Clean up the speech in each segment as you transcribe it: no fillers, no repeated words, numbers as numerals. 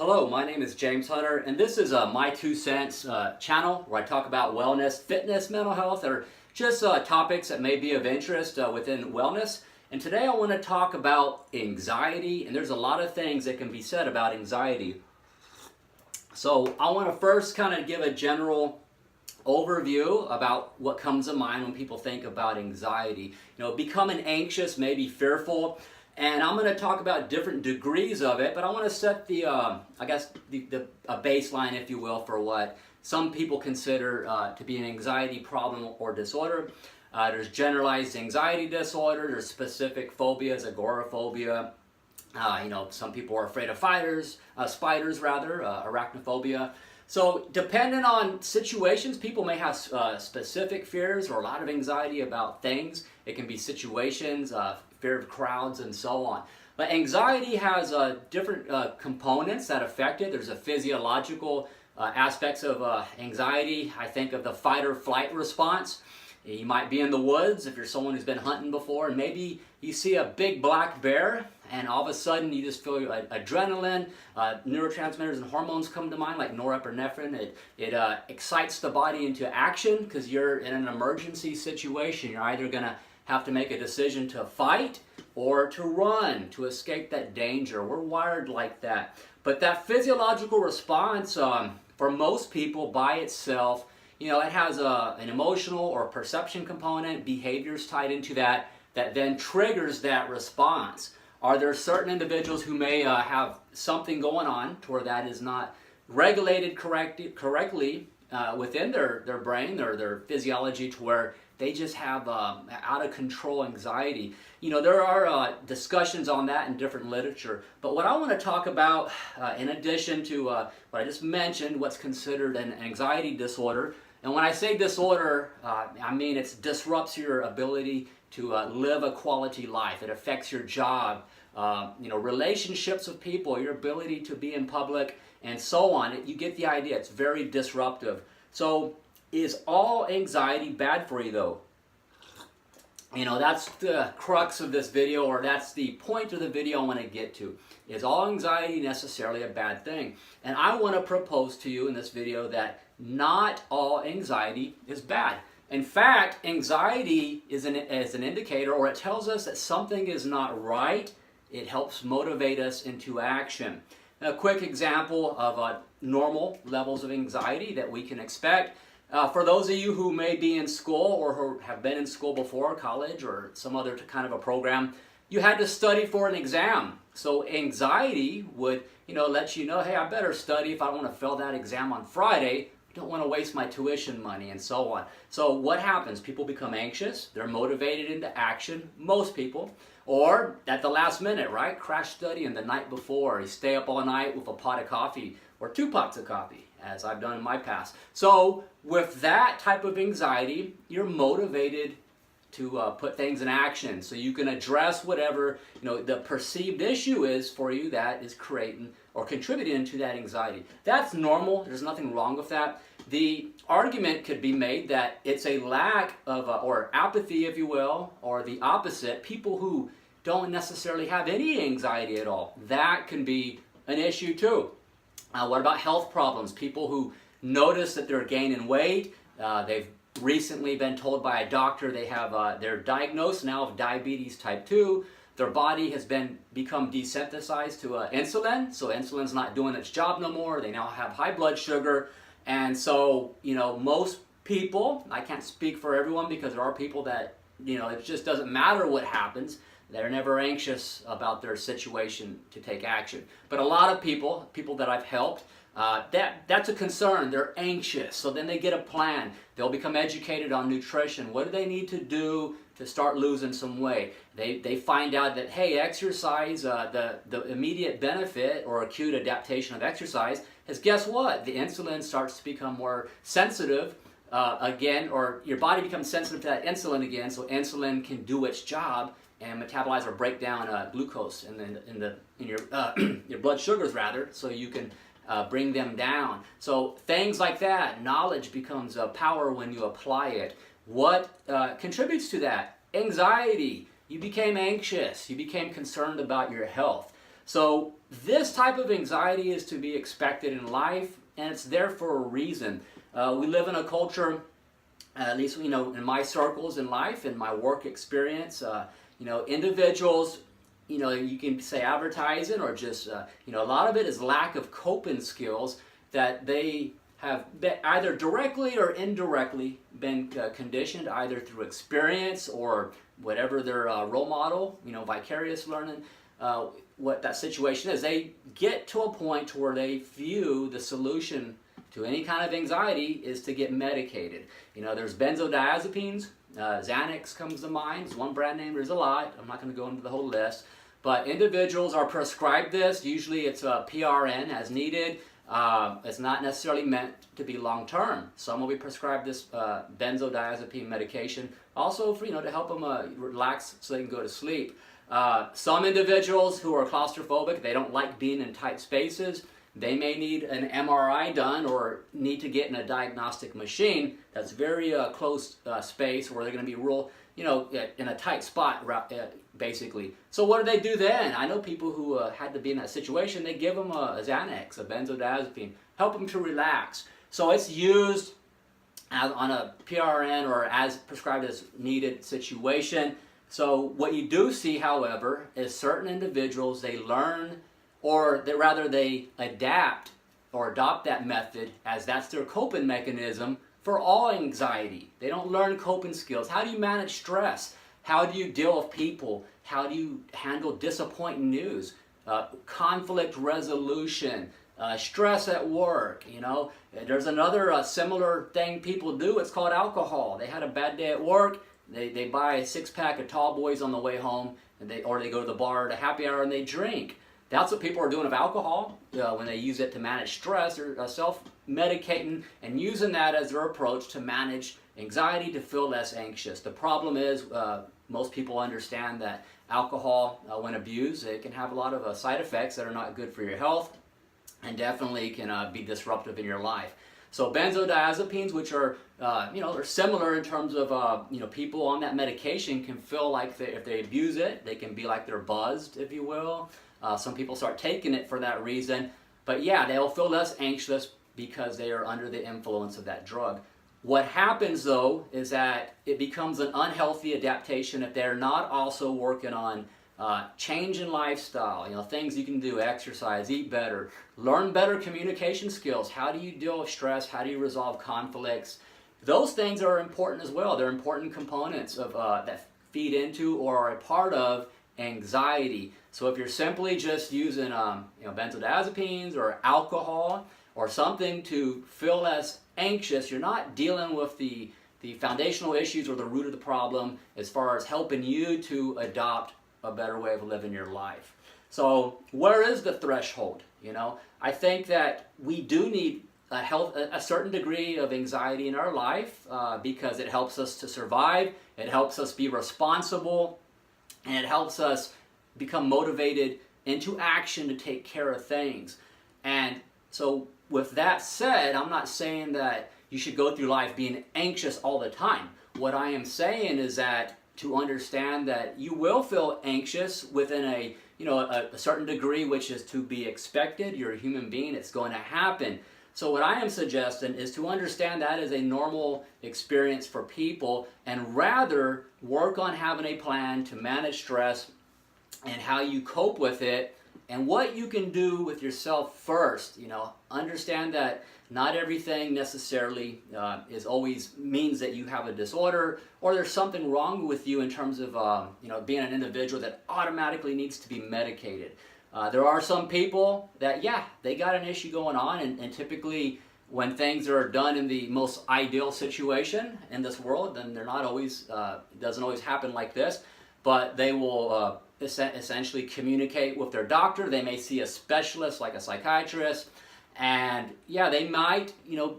Hello, my name is James Hunter, and this is My Two Cents channel where I talk about wellness, fitness, mental health, or just topics that may be of interest within wellness. And today I want to talk about anxiety, and there's a lot of things that can be said about anxiety. So I want to first kind of give a general overview about what comes to mind when people think about anxiety. Becoming anxious, maybe fearful. And I'm going to talk about different degrees of it, but I want to set the baseline, if you will, for what some people consider to be an anxiety problem or disorder. There's generalized anxiety disorder, there's specific phobias, agoraphobia. Some people are afraid of spiders, arachnophobia. So depending on situations, people may have specific fears or a lot of anxiety about things. It can be situations, fear of crowds, and so on. But anxiety has different components that affect it. There's a physiological aspects of anxiety. I think of the fight or flight response. You might be in the woods if you're someone who's been hunting before, and maybe you see a big black bear, and all of a sudden you just feel adrenaline, neurotransmitters and hormones come to mind like norepinephrine. It excites the body into action because you're in an emergency situation. You're either going to have to make a decision to fight or to run, to escape that danger. We're wired like that. But that physiological response, for most people by itself, it has an emotional or perception component, behaviors tied into that then triggers that response. Are there certain individuals who may have something going on to where that is not regulated correctly within their brain or their physiology, to where they just have out of control anxiety? There are discussions on that in different literature. But what I want to talk about, in addition to what I just mentioned, what's considered an anxiety disorder. And when I say disorder, I mean it disrupts your ability to live a quality life. It affects your job, relationships with people, your ability to be in public, and so on. You get the idea. It's very disruptive. So is all anxiety bad for you, though? That's the crux of this video, or that's the point of the video I want to get to. Is all anxiety necessarily a bad thing? And I want to propose to you in this video that not all anxiety is bad. In fact, anxiety is an indicator, or it tells us that something is not right. It helps motivate us into action. A quick example of normal levels of anxiety that we can expect. For those of you who may be in school or who have been in school before, college or some other kind of a program, you had to study for an exam. So anxiety would, let you know, hey, I better study if I want to fail that exam on Friday. I don't want to waste my tuition money, and so on. So what happens? People become anxious. They're motivated into action, most people. Or at the last minute, right? Crash studying the night before. You stay up all night with a pot of coffee or 2 pots of coffee, as I've done in my past. So with that type of anxiety, you're motivated to put things in action, so you can address whatever the perceived issue is for you that is creating or contributing to that anxiety. That's normal. There's nothing wrong with that. The argument could be made that it's a lack of or apathy, if you will, or the opposite. People who don't necessarily have any anxiety at all, that can be an issue too. What about health problems? People who notice that they're gaining weight, they've recently been told by a doctor they're diagnosed now of diabetes type 2. Their body has become desensitized to insulin, so insulin's not doing its job no more. They now have high blood sugar, and so most people, I can't speak for everyone because there are people that it just doesn't matter what happens. They're never anxious about their situation to take action. But a lot of people that I've helped, that's a concern. They're anxious. So then they get a plan. They'll become educated on nutrition. What do they need to do to start losing some weight? They find out that, hey, exercise, the immediate benefit or acute adaptation of exercise is, guess what? The insulin starts to become more sensitive again, or your body becomes sensitive to that insulin again, so insulin can do its job and metabolize or break down glucose in your your blood sugars rather, so you can bring them down. So things like that, knowledge becomes power when you apply it. What contributes to that? Anxiety. You became anxious. You became concerned about your health. So this type of anxiety is to be expected in life, and it's there for a reason. We live in a culture, at least in my circles in life, in my work experience, individuals, you can say advertising or just, a lot of it is lack of coping skills that they have been either directly or indirectly been conditioned either through experience or whatever their role model, vicarious learning, what that situation is. They get to a point where they view the solution to any kind of anxiety is to get medicated. There's benzodiazepines, Xanax comes to mind. It's one brand name, there's a lot. I'm not going to go into the whole list. But individuals are prescribed this. Usually it's a PRN as needed. It's not necessarily meant to be long-term. Some will be prescribed this benzodiazepine medication also for, to help them relax so they can go to sleep. Some individuals who are claustrophobic, they don't like being in tight spaces. They may need an MRI done or need to get in a diagnostic machine that's very close space where they're going to be real, in a tight spot, basically. So what do they do then? I know people who had to be in that situation. They give them a Xanax, a benzodiazepine, help them to relax. So it's used on a PRN or as prescribed as needed situation. So what you do see, however, is certain individuals, they learn or they adapt or adopt that method as that's their coping mechanism for all anxiety. They don't learn coping skills. How do you manage stress? How do you deal with people? How do you handle disappointing news? Conflict resolution, stress at work, There's another similar thing people do. It's called alcohol. They had a bad day at work. They buy a 6-pack of Tall Boys on the way home, or they go to the bar at a happy hour and they drink. That's what people are doing with alcohol when they use it to manage stress. They're self-medicating and using that as their approach to manage anxiety, to feel less anxious. The problem is most people understand that alcohol, when abused, it can have a lot of side effects that are not good for your health and definitely can be disruptive in your life. So benzodiazepines, which are, they're similar in terms of, people on that medication can feel like if they abuse it, they can be like they're buzzed, if you will. Some people start taking it for that reason. But yeah, they'll feel less anxious because they are under the influence of that drug. What happens, though, is that it becomes an unhealthy adaptation if they're not also working on change in lifestyle, things you can do, exercise, eat better, learn better communication skills. How do you deal with stress? How do you resolve conflicts? Those things are important as well. They're important components of that feed into or are a part of anxiety. So if you're simply just using benzodiazepines or alcohol or something to feel less anxious, you're not dealing with the foundational issues or the root of the problem as far as helping you to adopt a better way of living your life. So where is the threshold? I think that we do need a certain degree of anxiety in our life because it helps us to survive, it helps us be responsible, and it helps us become motivated into action to take care of things. And so with that said, I'm not saying that you should go through life being anxious all the time. What I am saying is that to understand that you will feel anxious within a certain degree, which is to be expected. You're a human being, it's going to happen. So what I am suggesting is to understand that as a normal experience for people and rather work on having a plan to manage stress and how you cope with it and what you can do with yourself first. Understand that not everything necessarily is always means that you have a disorder or there's something wrong with you in terms of being an individual that automatically needs to be medicated. There are some people that, they got an issue going on, and typically when things are done in the most ideal situation in this world, then they're not always, it doesn't always happen like this, but they will essentially communicate with their doctor. They may see a specialist like a psychiatrist, and they might,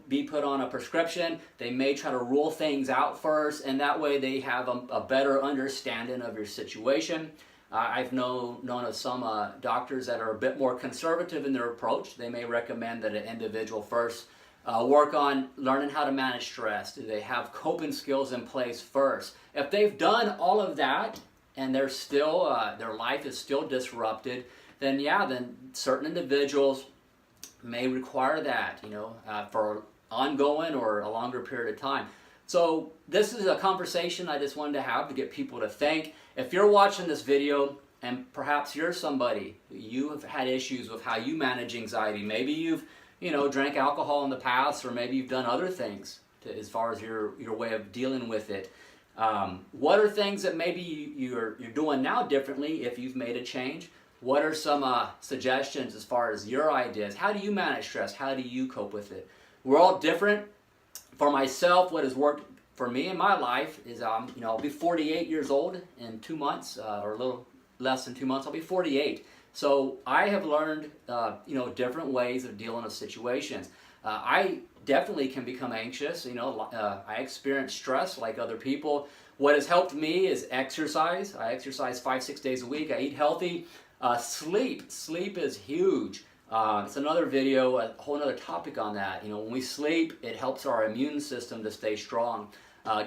be put on a prescription. They may try to rule things out first, and that way they have a better understanding of your situation. I've known of some doctors that are a bit more conservative in their approach. They may recommend that an individual first work on learning how to manage stress. Do they have coping skills in place first? If they've done all of that and they're still, their life is still disrupted, then yeah, then certain individuals may require that, for ongoing or a longer period of time. So this is a conversation I just wanted to have to get people to think. If you're watching this video and perhaps you're somebody, you have had issues with how you manage anxiety. Maybe you've, drank alcohol in the past, or maybe you've done other things as far as your way of dealing with it. What are things that maybe you're doing now differently if you've made a change? What are some suggestions as far as your ideas? How do you manage stress? How do you cope with it? We're all different. For myself, what has worked for me in my life is, I'll be 48 years old in 2 months, or a little less than 2 months. I'll be 48. So I have learned, different ways of dealing with situations. I definitely can become anxious. I experience stress like other people. What has helped me is exercise. I exercise 5-6 days a week. I eat healthy. Sleep is huge. It's another video, a whole other topic on that. When we sleep, it helps our immune system to stay strong.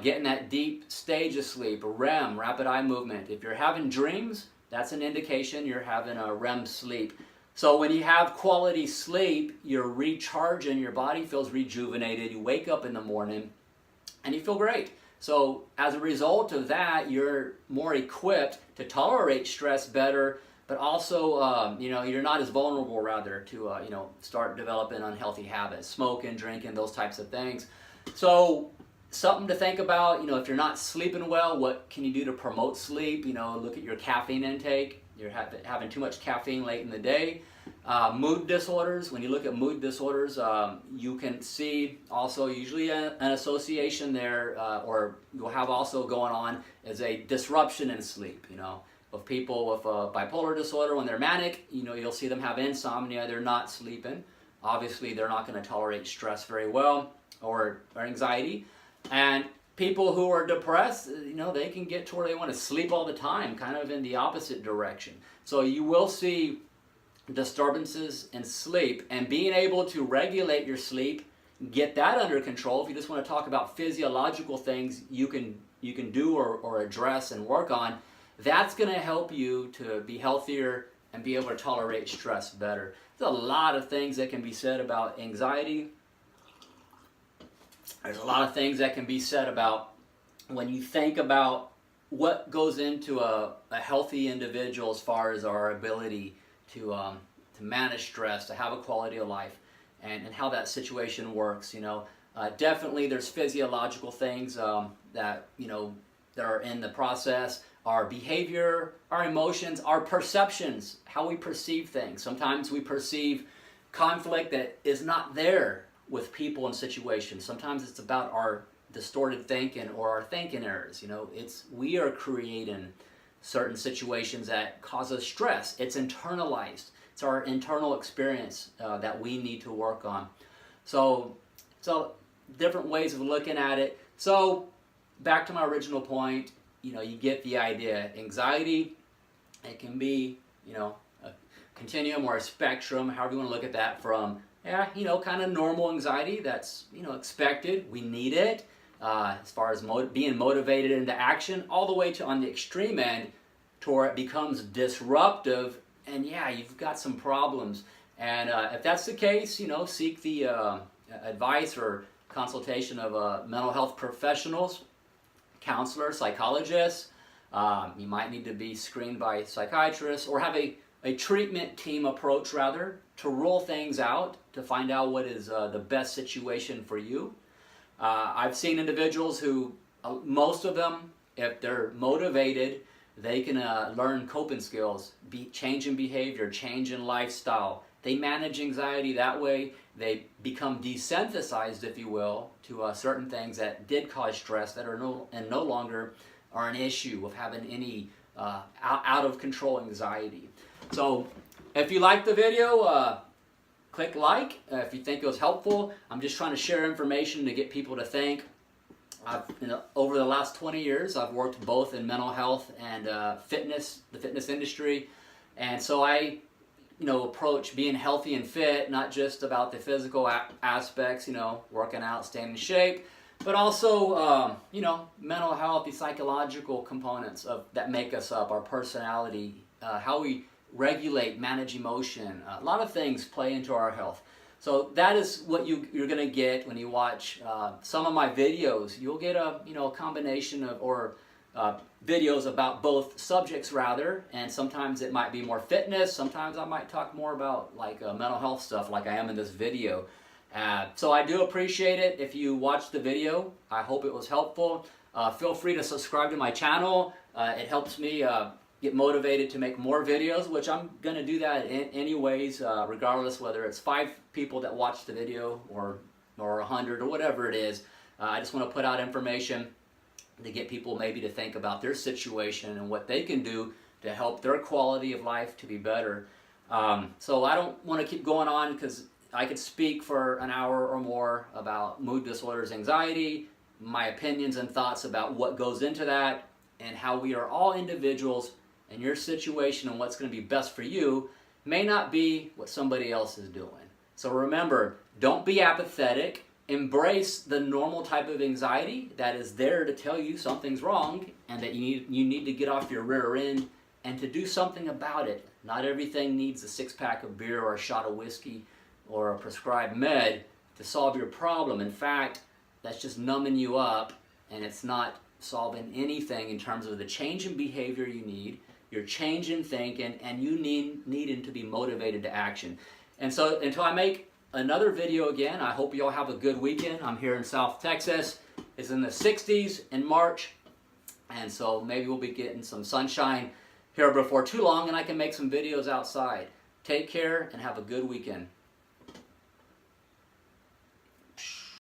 Getting that deep stage of sleep, REM, rapid eye movement. If you're having dreams, that's an indication you're having a REM sleep. So when you have quality sleep, you're recharging, your body feels rejuvenated, you wake up in the morning, and you feel great. So as a result of that, you're more equipped to tolerate stress better, but also, you're not as vulnerable, rather, to, start developing unhealthy habits, smoking, drinking, those types of things. So something to think about, if you're not sleeping well, what can you do to promote sleep? Look at your caffeine intake. You're having too much caffeine late in the day. Mood disorders. When you look at mood disorders, you can see also usually an association there, or you'll have also going on is a disruption in sleep. Of people with bipolar disorder, when they're manic, you'll see them have insomnia. They're not sleeping. Obviously, they're not going to tolerate stress very well, or anxiety. And people who are depressed, they can get to where they want to sleep all the time, kind of in the opposite direction. So you will see disturbances in sleep, and being able to regulate your sleep, get that under control. If you just want to talk about physiological things you can do or address and work on, that's going to help you to be healthier and be able to tolerate stress better. There's a lot of things that can be said about anxiety. There's a lot of things that can be said about when you think about what goes into a healthy individual as far as our ability to manage stress, to have a quality of life, and how that situation works. Definitely there's physiological things that are in the process. Our behavior, our emotions, our perceptions, how we perceive things. Sometimes we perceive conflict that is not there with people and situations. Sometimes it's about our distorted thinking or our thinking errors. We are creating certain situations that cause us stress. It's internalized. It's our internal experience that we need to work on. So different ways of looking at it. So back to my original point, you get the idea. Anxiety, it can be, a continuum or a spectrum, however you want to look at that, from, kind of normal anxiety that's, expected. We need it as far as being motivated into action, all the way to on the extreme end to where it becomes disruptive, and you've got some problems. And if that's the case, seek the advice or consultation of mental health professionals, counselors, psychologists. You might need to be screened by psychiatrists, or have a treatment team approach, rather, to rule things out, to find out what is the best situation for you. I've seen individuals who, most of them, if they're motivated, they can learn coping skills, change in behavior, change in lifestyle. They manage anxiety that way. They become desensitized, if you will, to certain things that did cause stress that are no longer are an issue of having any out of control anxiety. So if you liked the video, click like if you think it was helpful. I'm just trying to share information to get people to think. Over the last 20 years, I've worked both in mental health and the fitness industry, and so I approach being healthy and fit, not just about the physical aspects, working out, staying in shape, but also, mental health, the psychological components that make us up, our personality, how we regulate, manage emotion. A lot of things play into our health. So that is what you're going to get when you watch some of my videos. You'll get a combination of videos about both subjects rather, and sometimes it might be more fitness. Sometimes I might talk more about like mental health stuff, like I am in this video. So I do appreciate it if you watch the video. I hope it was helpful. Feel free to subscribe to my channel. It helps me get motivated to make more videos, which I'm going to do that anyways, regardless whether it's 5 people that watch the video or 100 or whatever it is. I just want to put out information to get people maybe to think about their situation and what they can do to help their quality of life to be better. So I don't want to keep going on because I could speak for an hour or more about mood disorders, anxiety, my opinions and thoughts about what goes into that, and how we are all individuals, and your situation and what's going to be best for you may not be what somebody else is doing. So remember, don't be apathetic. Embrace the normal type of anxiety that is there to tell you something's wrong and that you need to get off your rear end and to do something about it. Not everything needs a 6-pack of beer or a shot of whiskey or a prescribed med to solve your problem. In fact, that's just numbing you up, and it's not solving anything in terms of the change in behavior you need, your change in thinking, and you needing to be motivated to action. And so until I make another video again, I hope you all have a good weekend. I'm here in South Texas. It's in the 60s in March, and so maybe we'll be getting some sunshine here before too long, and I can make some videos outside. Take care and have a good weekend.